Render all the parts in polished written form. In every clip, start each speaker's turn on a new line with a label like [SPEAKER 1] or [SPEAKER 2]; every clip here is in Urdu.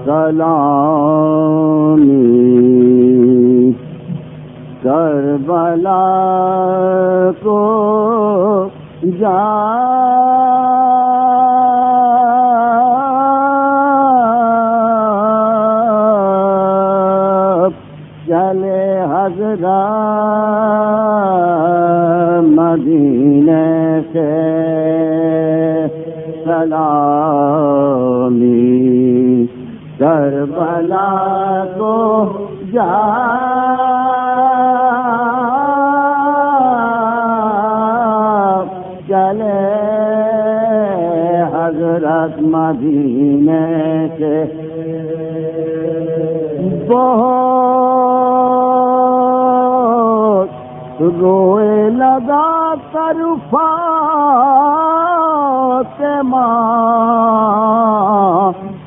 [SPEAKER 1] سلامی کربلا کو جا چلے حضرت مدینے سے سلامی کربلا کو جا چلے حضرت مدینے سے بہت روئے لگا کر فاطمہ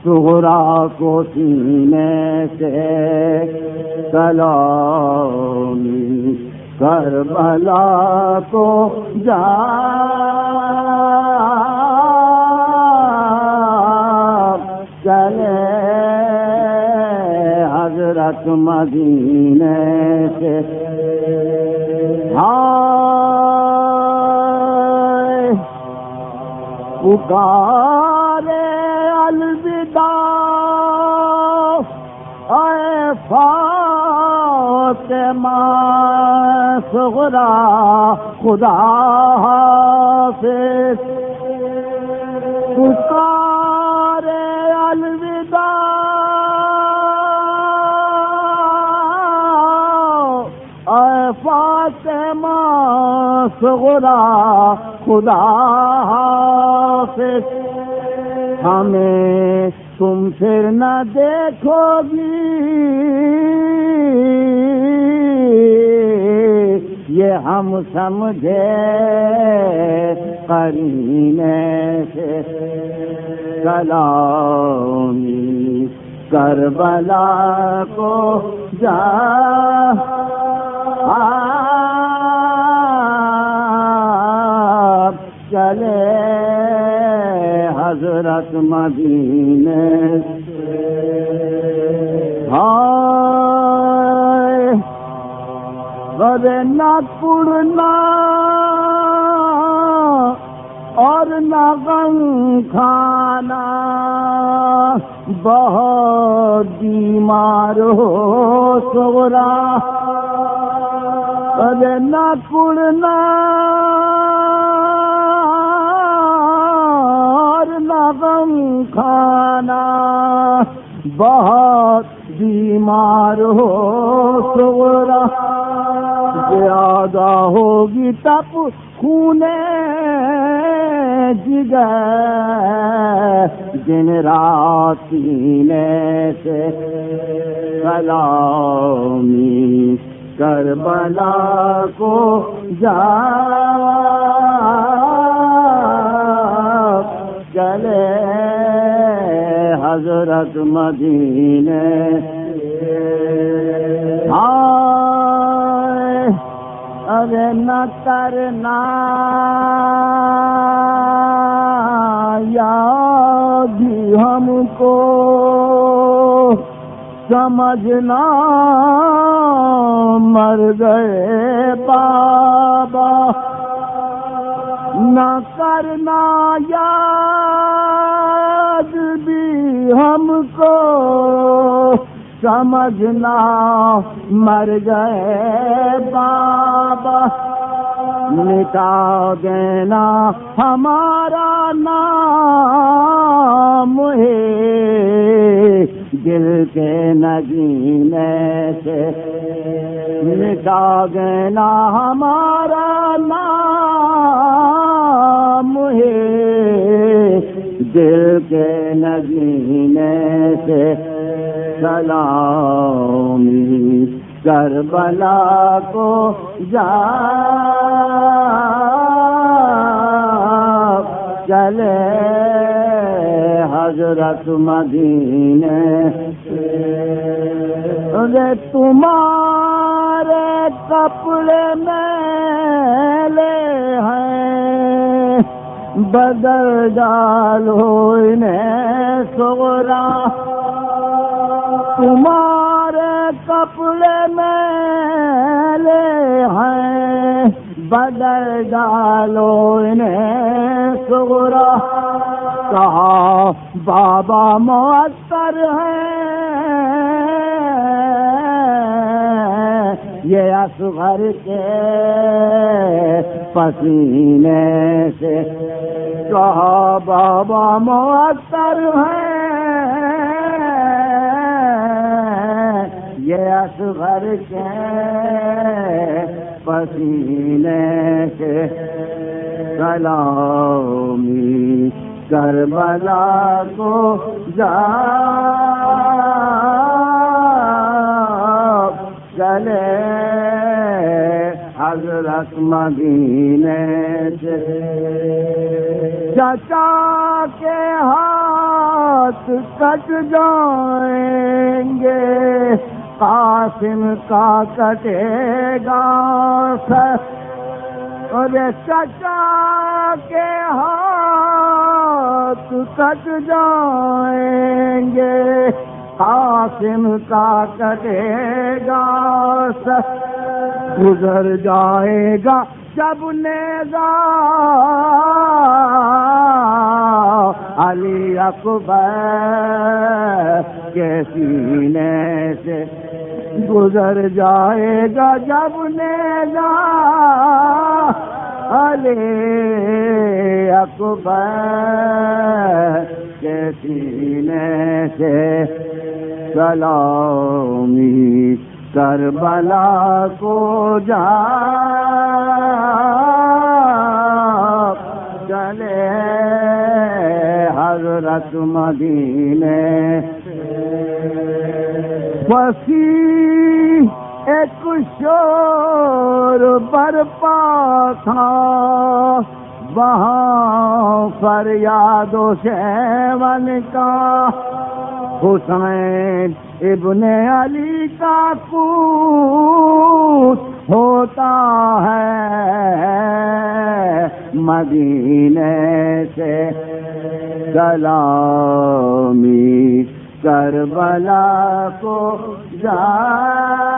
[SPEAKER 1] صغریٰ کو سینے سے سلامی کربلا کو جا چلے حضرت مدینے سے ہائے پکارے الوداع اے فاطمہ صغریٰ خدا حافظ پکارے الوداع اے فاطمہ صغریٰ خدا حافظ ہمیں تم پھر نہ دیکھو گی یہ ہم سمجھے قرینے سے سلامی کربلا کو جا چلے حضرت مدینے ہائے غرے نہ پڑنا اور نہ غم کھانا بہت بیمار ہو صغریٰ غرے نہ پڑنا غم کھانا بہت بیمار ہو صغریٰ زیادہ ہوگی تب خونے جگر دن رات سینے سے سلامی کربلا کو جا چلے حضرت مدینے ہائے ارے نہ کرنا یاد ہم کو سمجھنا مر گئے بابا نہ کرنا یاد بھی ہم کو سمجھنا مر گئے بابا مٹا دینا ہمارا نام ہے دل کے نگینے سے مٹا دینا ہمارا نام ہے دل کے نگینے سے سلامی کربلا کو جا چلے حضرت مدینے سے تمہارے کپڑے میلے ہیں بدل ڈالو انہیں صغریٰ تمہارے کپڑے میلے ہیں بدل ڈالو انہیں صغرا کہا بابا مؤثر ہے یہ اصغر کے پسینے سے کہا بابا مؤثر ہے یہ اصغر کے پسینے سے سلامی کربلا کو جا چلے حضرت مدینے سے چچا کے ہاتھ کٹ جائیں گے قاسم کا کٹے گا سر اور چچا کے ہاتھ کٹ جائیں گے قاسم کا کٹے گا سر گزر جائے گا جب نیزہ علی اکبر کے سینے سے گزر جائے گا جب نیزہ علی اکبر کے سینے سے سلامی کربلا کو جا چلے حضرت مدینے وسیع ایک شور برپا تھا وہاں فریاد و شیون کا حسین ابن علی کا کوچ ہوتا ہے مدینے سے سلامی کربلا کو جا